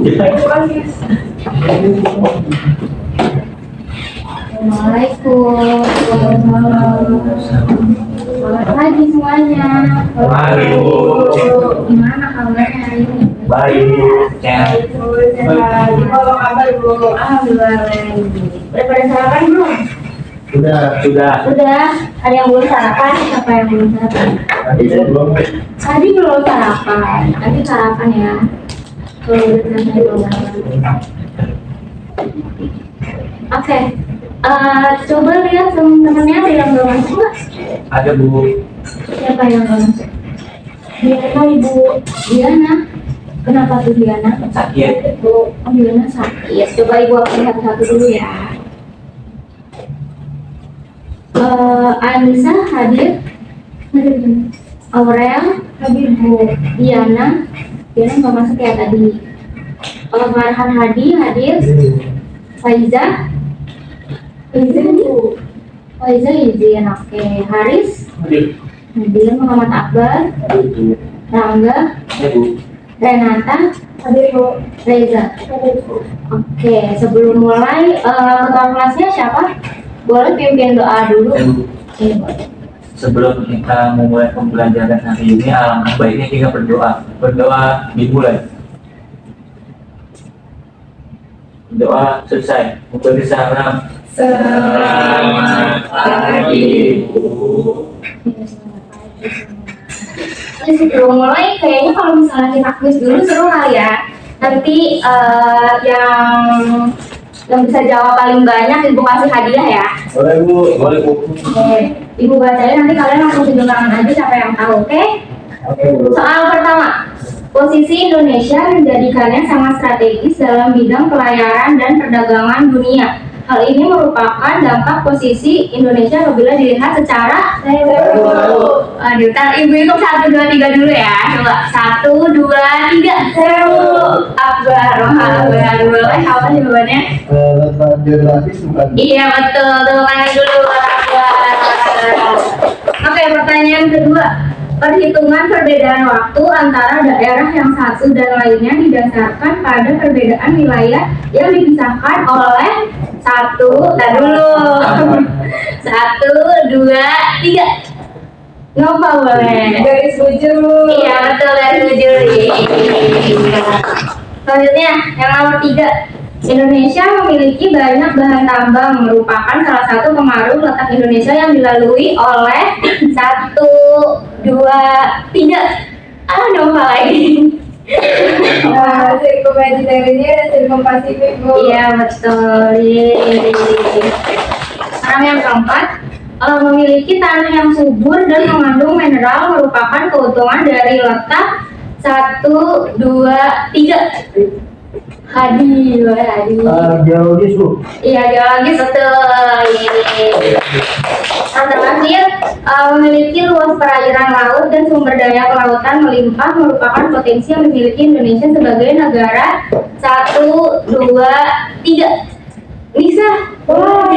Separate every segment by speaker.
Speaker 1: Assalamualaikum. Selamat pagi semuanya.
Speaker 2: Pagi, Bu.
Speaker 1: Gimana kabarnya hari ini?
Speaker 2: Baik, Bu.
Speaker 1: Baik, Bu. Sehat. Kalau kabar, Bu? Alhamdulillah. Udah pada sarapan belum?
Speaker 2: Sudah.
Speaker 1: Udah. Ada yang belum sarapan? Siapa yang belum sarapan? Tadi belum sarapan. Nanti sarapan ya. Kalau udah selesai belum sarapan. Oke. Coba lihat teman-temannya ada yang belum masuk nggak?
Speaker 2: Ada, Bu.
Speaker 1: Siapa yang belum masuk? Diana, Ibu. Diana. Kenapa tuh Diana?
Speaker 2: Sakit.
Speaker 1: Oh, Diana sakit. Coba Ibu aku lihat satu dulu ya. Anissa hadir. Aurel hadir, Bu. Diana nggak masuk ya tadi. Farhan Hadi hadir. Faiza izin, Bu. Faiza izin. Oke. Haris
Speaker 2: Hadir.
Speaker 1: Muhammad Akbar, Rangga,
Speaker 2: Ya, Bu.
Speaker 1: Renata hadir, Bu. Reza hadir, Bu. Oke, sebelum mulai ketua kelasnya siapa? Boleh pimpin doa dulu.
Speaker 2: Ya, Bu.
Speaker 1: Oke, boleh.
Speaker 2: Sebelum kita memulai pembelajaran hari ini, alangkah baiknya kita berdoa. Berdoa dimulai. Doa selesai. Memberi salam. Selamat pagi, Bu.
Speaker 1: Oke, sebelum mulai kayaknya kalau misalnya kita quiz dulu seru kali ya. Nanti yang bisa jawab paling banyak Ibu kasih hadiah ya.
Speaker 2: Boleh, Bu. Boleh, Bu.
Speaker 1: Oke, Ibu bacain, nanti kalian langsung tunjuk tangan aja siapa yang tahu, oke?
Speaker 2: Oke, Bu.
Speaker 1: Soal pertama, posisi Indonesia menjadikannya sangat strategis dalam bidang pelayaran dan perdagangan dunia. Hal ini merupakan dampak posisi Indonesia apabila dilihat secara Ibu hitung 1, 2, 3 dulu ya. Coba 1, 2, 3. Akbar. Apa jawabannya?
Speaker 3: Geografis bukan.
Speaker 1: Iya betul, tepuk tangan dulu Akbar. Oke, pertanyaan kedua. Perhitungan perbedaan waktu antara daerah yang satu dan lainnya didasarkan pada perbedaan wilayah yang dipisahkan oleh 1, 1, 2, 3. Nova boleh.
Speaker 4: Garis bujur.
Speaker 1: Iya betul, garis bujur. Selanjutnya yang nomor 3. Indonesia memiliki banyak bahan tambang, merupakan salah satu pengaruh letak Indonesia yang dilalui oleh 1, 2, 3. Nova lagi.
Speaker 4: Sirkum Mediterania dan Sirkum Pasifik, Bu.
Speaker 1: Iya betul. Sekarang yang keempat, memiliki tanah yang subur dan mengandung mineral merupakan keuntungan dari letak 1, 2, 3. Hadi.
Speaker 3: Geologis, Bu.
Speaker 1: Iya, geologis betul. Yang terakhir, memiliki luas perairan laut dan sumber daya kelautan melimpah merupakan potensi yang dimiliki Indonesia sebagai negara 1, 2, 3. Bisa. Wah.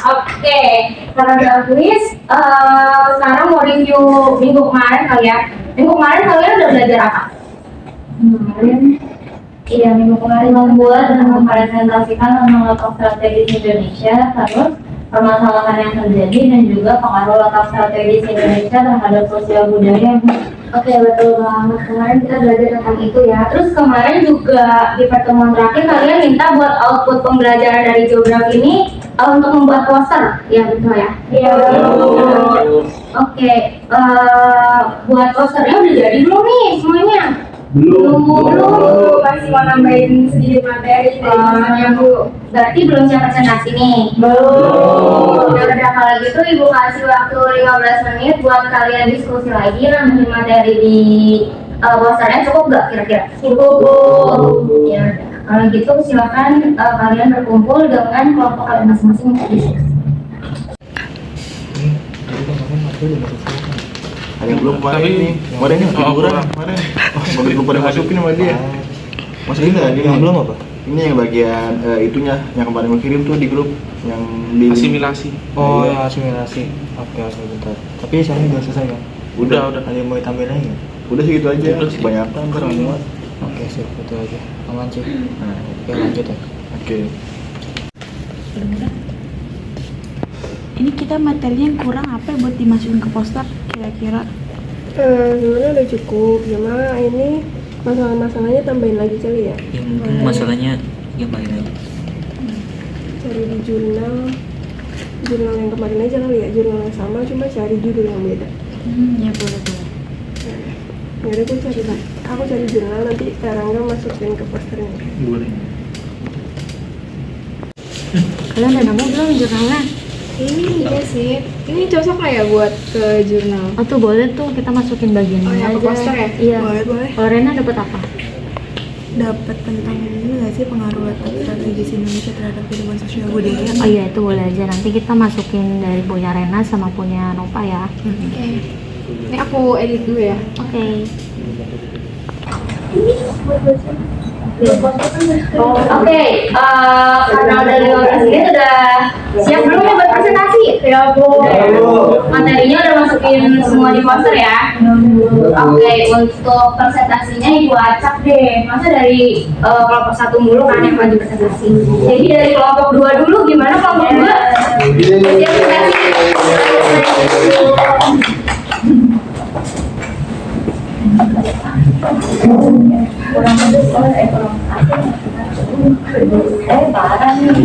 Speaker 1: Oke, karena udah quiz, sekarang mau review minggu kemarin kali ya. Minggu kemarin kalian udah belajar apa? Minggu kemarin
Speaker 5: Membuat dan mempresentasikan tentang letak strategis Indonesia, terus permasalahan yang terjadi dan juga pengaruh letak strategis Indonesia terhadap sosial budaya.
Speaker 1: Oke, betul banget. Kemarin kita belajar tentang itu ya. Terus kemarin juga di pertemuan terakhir kalian minta buat output pembelajaran dari geografi ini untuk membuat poster, ya betul ya?
Speaker 4: Iya, betul.
Speaker 1: Oke, buat posternya udah jadi belum nih semuanya?
Speaker 3: Belum.
Speaker 4: Masih mau nambahin sedikit materi
Speaker 1: Yang Bu, berarti belum siap presentasi nih?
Speaker 4: Belum.
Speaker 1: Udah kalau gitu Ibu kasih waktu 15 menit buat kalian diskusi lagi nambahin materi di posternya, cukup nggak kira-kira?
Speaker 4: Cukup, Bu.
Speaker 1: Ya udah. Kalau gitu silakan kalian berkumpul dengan kelompok kalian masing-masing untuk diskusi.
Speaker 3: Ada yang belum kemarin nih. Kemarin ini liburan kemarin. Mau lupa dimasukin sama dia. Masih ini yang belum apa? Ini yang bagian itunya yang kemarin gue kirim tuh di grup yang di
Speaker 6: asimilasi.
Speaker 7: Oh ya, asimilasi. Oke bentar. Tapi saya udah selesai kan?
Speaker 3: Udah. Ada yang mau ditambahin lagi? Udah segitu aja.
Speaker 2: Udah segitu.
Speaker 3: Kebanyakan ntar nggak muat.
Speaker 6: Oke sip, itu aja. Aman sih. Oke lanjut ya.
Speaker 3: Oke.
Speaker 7: Ini kita materinya yang kurang apa ya buat dimasukin ke poster kira-kira?
Speaker 4: Sebenarnya udah cukup, cuma ini masalah-masalahnya tambahin lagi kali ya.
Speaker 6: Ya mungkin masalahnya gimana?
Speaker 4: Cari di jurnal yang kemarin aja kali ya, jurnal yang sama cuma cari judul yang beda.
Speaker 7: Ya boleh.
Speaker 4: Jadi aku cari jurnal, nanti Rangga masukin ke posternya.
Speaker 2: Boleh.
Speaker 7: Kalian udah nemu belum jurnalnya?
Speaker 4: Ini iya sih, ini cocok nggak ya buat ke jurnal?
Speaker 7: Oh tuh boleh tuh kita masukin bagian
Speaker 4: Oh
Speaker 7: ini
Speaker 4: ya,
Speaker 7: aja.
Speaker 4: ke poster ya?
Speaker 7: Iya.
Speaker 4: Boleh.
Speaker 7: Kalau Rena dapat apa?
Speaker 8: Dapat tentang ini nggak sih pengaruh strategis Indonesia terhadap kehidupan sosial budaya?
Speaker 7: Oh iya itu boleh aja. Nanti kita masukin dari punya Rena sama punya Nova ya.
Speaker 4: Oke. Ini aku edit dulu ya.
Speaker 7: Oke.
Speaker 1: Oke, karena udah 15 menit udah siap belum ya buat presentasi? Ya Bu. Materinya udah masukin semua di poster ya. Oke, untuk presentasinya Ibu acak deh. Masa dari kelompok 1 dulu kan yang maju presentasi. Jadi dari kelompok 2 dulu, gimana kelompok 2? Siap presentasi.
Speaker 5: Parah nih,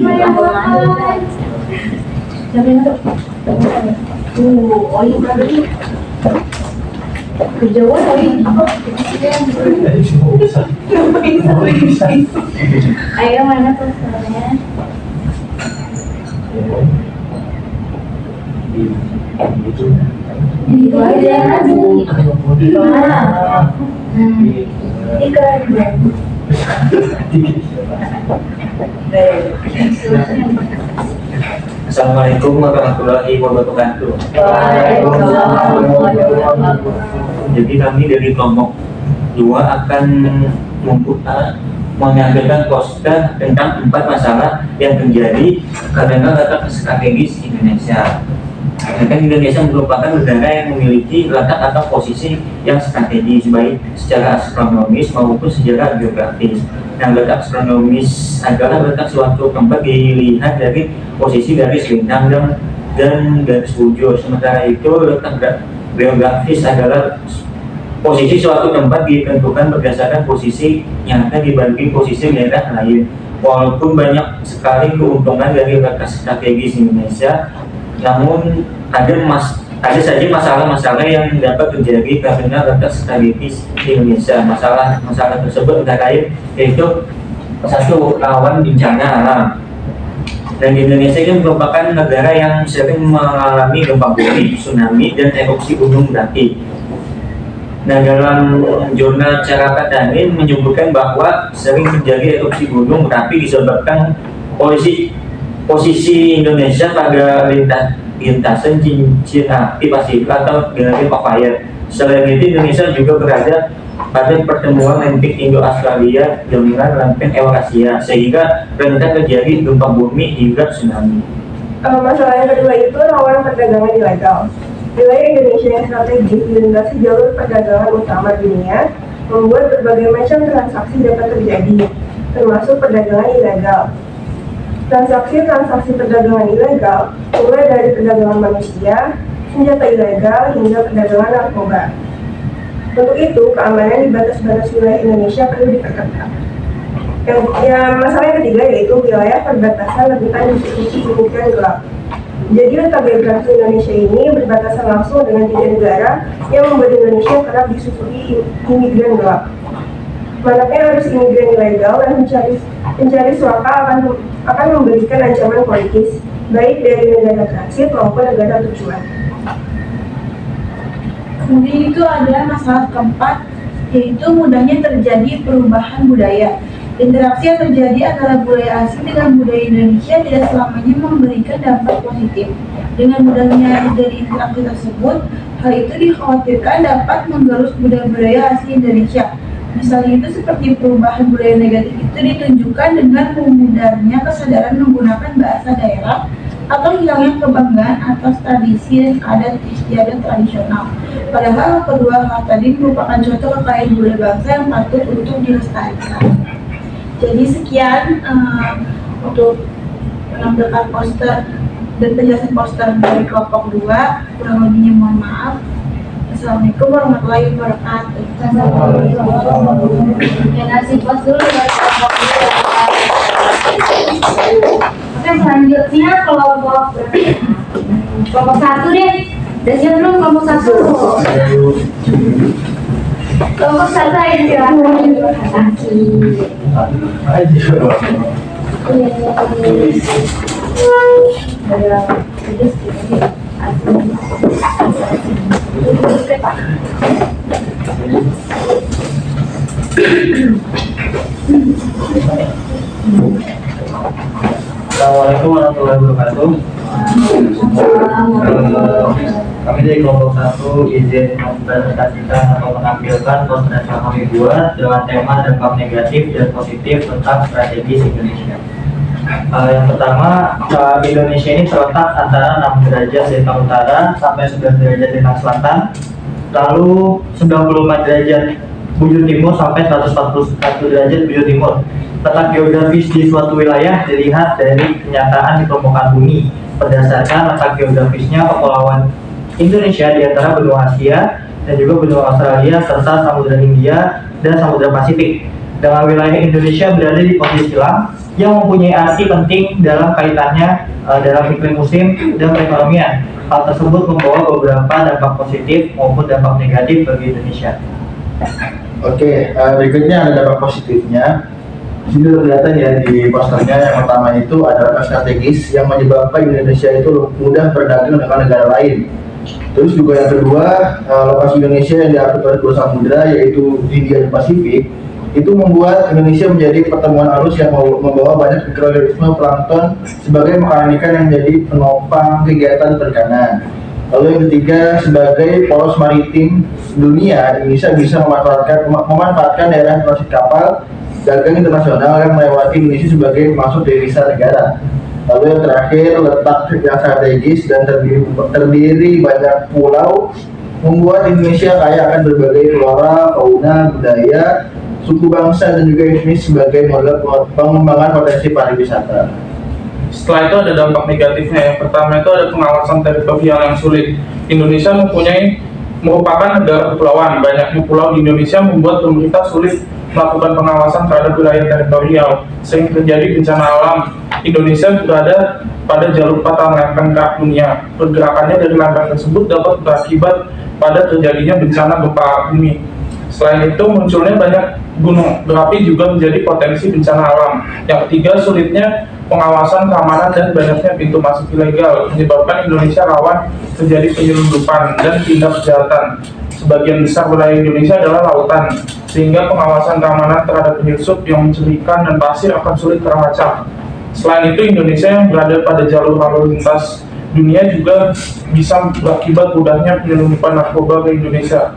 Speaker 5: oh iya tadi kejauhan ayo mana posternya? Itu aja
Speaker 2: Assalamualaikum warahmatullahi wabarakatuh. Jadi kami dari kelompok 2 akan menyampaikan poster tentang 4 masalah yang terjadi karena letak strategis Indonesia. Karena Indonesia merupakan negara yang memiliki letak atau posisi yang strategis baik secara astronomis maupun secara geografis. Nah, letak astronomis adalah letak suatu tempat dilihat dari posisi garis lintang dan garis bujur. Sementara itu letak geografis adalah posisi suatu tempat ditentukan berdasarkan posisi nyata dibanding posisi daerah lain. Walaupun banyak sekali keuntungan dari letak strategis Indonesia, namun ada saja masalah-masalah yang dapat terjadi karena letak strategis Indonesia. Masalah tersebut antara lain yaitu 1, rawan bencana alam. Dan Indonesia ini merupakan negara yang sering mengalami gempa bumi, tsunami, dan erupsi gunung berapi. Nah, dalam jurnal Caraka Danin menyebutkan bahwa sering terjadi erupsi gunung berapi disebabkan posisi Indonesia pada lintasan cincin api Pasifik atau Ring of Fire. Selain itu, Indonesia juga berada pada pertemuan lempeng Indo-Australia dengan lempeng Eurasia, sehingga rentan terjadi gempa bumi hingga tsunami.
Speaker 4: Masalah yang kedua itu rawan perdagangan ilegal. Wilayah Indonesia yang strategis dilintasi jalur perdagangan utama dunia membuat berbagai macam transaksi dapat terjadi, termasuk perdagangan ilegal. Transaksi perdagangan ilegal mulai dari perdagangan manusia, senjata ilegal, hingga perdagangan narkoba. Untuk itu, keamanan di batas-batas wilayah Indonesia perlu diperketat. Masalah yang ketiga yaitu wilayah perbatasan rentan disusupi imigran gelap. Jadi letak geografi Indonesia ini berbatasan langsung dengan 3 negara yang membuat Indonesia kerap disusupi imigran gelap. Manakala arus imigran ilegal dan pencari suaka akan memberikan ancaman politis, baik dari negara transit maupun negara tujuan.
Speaker 8: Kemudian itu adalah masalah keempat, yaitu mudahnya terjadi perubahan budaya. Interaksi yang terjadi antara budaya asing dengan budaya Indonesia tidak selamanya memberikan dampak positif. Dengan mudahnya dari interaksi tersebut, hal itu dikhawatirkan dapat menggerus budaya-budaya asli Indonesia. Misalnya itu seperti perubahan budaya negatif itu ditunjukkan dengan memudarnya kesadaran menggunakan bahasa daerah atau hilangnya kebanggaan atas tradisi dan adat istiadat tradisional. Padahal kedua hal tadi merupakan contoh kekayaan budaya bangsa yang patut untuk dilestarikan. Jadi sekian untuk menampilkan poster dan penjelasan poster dari kelompok 2. Kurang lebihnya mohon maaf. Assalamualaikum warahmatullahi wabarakatuh.
Speaker 1: Terima kasih Bos dulu dari kelompok 2. Oke, selanjutnya kelompok 1 deh. Udah siap belum kelompok 1? Kelompok 1 aja silakan.
Speaker 9: Assalamualaikum warahmatullahi wabarakatuh. Kami dari kelompok 1 izin mempresentasikan atau menampilkan poster yang telah kami buat dengan tema dampak negatif dan positif tentang strategis Indonesia. Yang pertama, Indonesia ini terletak antara 6 derajat lintang utara sampai 11 derajat lintang selatan, lalu 94 derajat bujur timur sampai 141 derajat bujur timur. Letak geografis di suatu wilayah dilihat dari kenyataan di permukaan bumi berdasarkan letak geografisnya kepulauan Indonesia di antara benua Asia dan juga benua Australia serta Samudra Hindia dan Samudra Pasifik. Dengan wilayah Indonesia berada di posisi silang yang mempunyai arti penting dalam kaitannya dalam iklim musim dan perekonomian. Hal tersebut membawa beberapa dampak positif maupun dampak negatif bagi Indonesia.
Speaker 3: Oke, berikutnya ada dampak positifnya. Di sini kelihatan ya di posternya. Yang pertama itu adalah strategis yang menyebabkan Indonesia itu mudah berdagang dengan negara lain. Terus juga yang kedua, lokasi Indonesia yang diatur oleh dua samudra yaitu Hindia dan Pasifik itu membuat Indonesia menjadi pertemuan arus yang membawa banyak mikroorganisme plankton sebagai makanan ikan yang menjadi penopang kegiatan perikanan. Lalu yang ketiga, sebagai poros maritim dunia, Indonesia bisa memanfaatkan daerah transit kapal dagang internasional yang melewati Indonesia sebagai masuk devisa negara. Lalu yang terakhir, letak yang strategis dan terdiri banyak pulau membuat Indonesia kaya akan berbagai flora, fauna, budaya, suku bangsa dan juga etnis sebagai modal pengembangan potensi pariwisata.
Speaker 10: Setelah itu ada dampak negatifnya. Yang pertama itu ada pengawasan teritorial yang sulit. Indonesia merupakan negara kepulauan. Banyaknya pulau di Indonesia membuat pemerintah sulit melakukan pengawasan terhadap wilayah teritorial, sehingga terjadi bencana alam. Indonesia berada pada jalur patah lempeng kerak dunia. Pergerakannya dari lempeng tersebut dapat berakibat pada terjadinya bencana gempa bumi. Selain itu, munculnya banyak gunung berapi juga menjadi potensi bencana alam. Yang ketiga, sulitnya pengawasan keamanan dan banyaknya pintu masuk ilegal menyebabkan Indonesia rawan terjadi penyelundupan dan tindak kejahatan. Sebagian besar wilayah Indonesia adalah lautan, sehingga pengawasan keamanan terhadap penyusup yang mencurigakan dan pasir akan sulit terlacak. Selain itu, Indonesia yang berada pada jalur lalu lintas dunia juga bisa berakibat mudahnya penyelundupan narkoba ke Indonesia.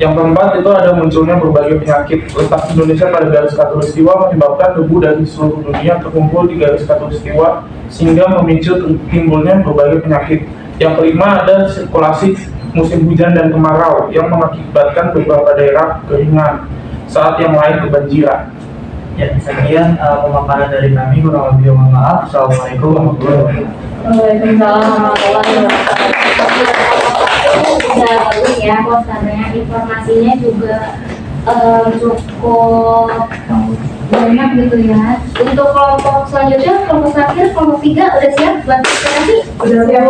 Speaker 10: Yang keempat itu ada munculnya berbagai penyakit. Letak Indonesia pada garis khatulistiwa menyebabkan debu dari seluruh dunia terkumpul di garis khatulistiwa sehingga memicu timbulnya berbagai penyakit. Yang kelima ada sirkulasi musim hujan dan kemarau yang mengakibatkan beberapa daerah kekeringan saat yang lain kebanjiran.
Speaker 9: Ya, sekian pemaparan dari kami. Kurang lebih mohon maaf. Assalamualaikum warahmatullahi wabarakatuh.
Speaker 5: Waalaikumsalam warahmatullahi wabarakatuh. Udah bagus ya posternya, informasinya juga cukup banyak gitu ya. Untuk kelompok selanjutnya, kelompok terakhir, kelompok 3 udah siap buat presentasi?
Speaker 4: Udah siap.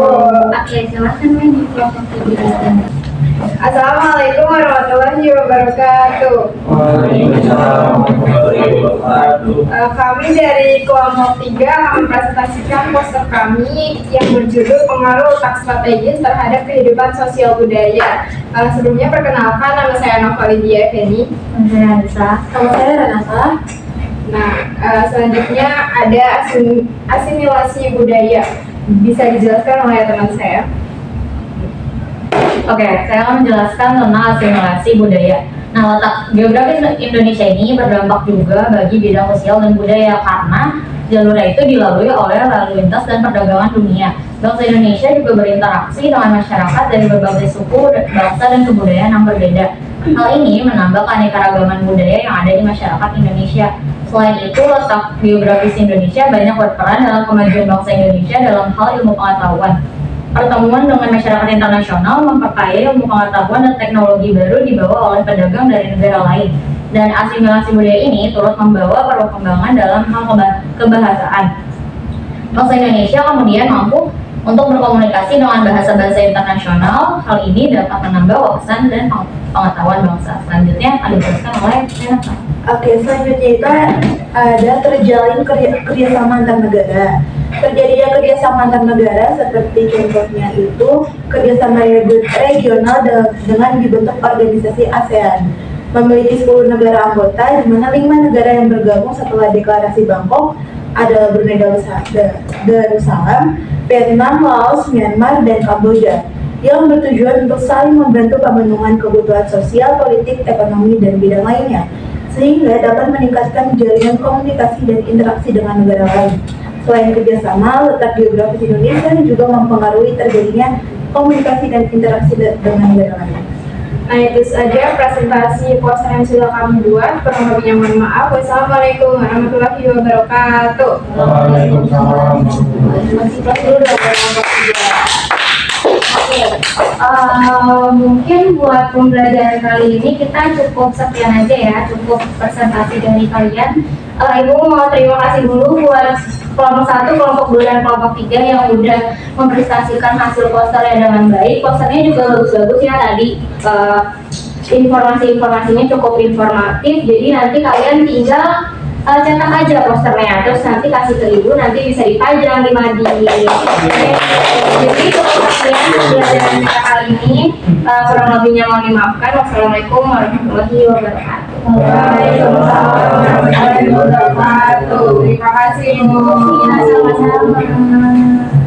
Speaker 5: Oke, silakan main di kelompok 3.
Speaker 4: Assalamualaikum warahmatullahi wabarakatuh.
Speaker 9: Waalaikumsalam warahmatullahi wabarakatuh.
Speaker 4: Kami dari kelompok 3 akan mempresentasikan poster kami yang berjudul pengaruh letak strategis terhadap kehidupan sosial budaya. Sebelumnya perkenalkan, nama saya Nova Lydia Effendi.
Speaker 5: Saya Anissa.
Speaker 4: Nama saya Renata. Nah, selanjutnya ada asimilasi budaya. Bisa dijelaskan oleh teman saya?
Speaker 5: Oke, saya akan menjelaskan tentang asimilasi budaya. Nah, letak geografis Indonesia ini berdampak juga bagi bidang sosial dan budaya karena jalurnya itu dilalui oleh lalu lintas dan perdagangan dunia. Bangsa Indonesia juga berinteraksi dengan masyarakat dari berbagai suku, bangsa, dan kebudayaan yang berbeda. Hal ini menambah keanekaragaman budaya yang ada di masyarakat Indonesia. Selain itu, letak geografis Indonesia banyak berperan dalam kemajuan bangsa Indonesia dalam hal ilmu pengetahuan. Pertemuan dengan masyarakat internasional memperkaya ilmu pengetahuan dan teknologi baru dibawa oleh pedagang dari negara lain. Dan asimilasi budaya ini turut membawa perkembangan dalam hal kebahasaan. Bangsa Indonesia kemudian mampu untuk berkomunikasi dengan bahasa-bahasa internasional. Hal ini dapat menambah wawasan dan pengetahuan bangsa. Selanjutnya akan dijelaskan oleh Renata.
Speaker 8: Oke, selanjutnya itu ada terjalin kerjasama antar negara. Terjadinya kerjasama antar negara seperti contohnya itu kerjasama regional dengan dibentuk organisasi ASEAN. Memiliki 10 negara anggota, di mana 5 negara yang bergabung setelah deklarasi Bangkok adalah Brunei Darussalam, Vietnam, Laos, Myanmar, dan Kamboja, yang bertujuan untuk saling membantu pemenuhan kebutuhan sosial, politik, ekonomi, dan bidang lainnya, sehingga dapat meningkatkan jaringan komunikasi dan interaksi dengan negara lain. Selain kerjasama, letak geografis Indonesia juga mempengaruhi terjadinya komunikasi dan interaksi dengan negara lain.
Speaker 1: Nah, itu saja presentasi poster yang sudah kami buat. Kurang lebihnya mohon maaf. Wassalamualaikum warahmatullahi wabarakatuh.
Speaker 3: Waalaikumsalam.
Speaker 1: Mungkin buat pembelajaran kali ini kita cukup sekian aja ya, cukup presentasi dari kalian. Ibu mau terima kasih dulu buat kelompok 1, kelompok 2, dan kelompok 3 yang udah mempresentasikan hasil posternya dengan baik. Posternya juga bagus-bagus ya tadi, informasi-informasinya cukup informatif. Jadi nanti kalian tinggal cetak aja posternya, terus nanti kasih ke ibu, nanti bisa dipajang di Madi. Jadi cukup sekian pembelajaran kita kali ini. Kurang lebihnya mohon dimaafkan. Wassalamualaikum warahmatullahi wabarakatuh.
Speaker 8: Waalaikumsalam warahmatullahi wabarakatuh.
Speaker 1: Terima kasih. Sama-sama.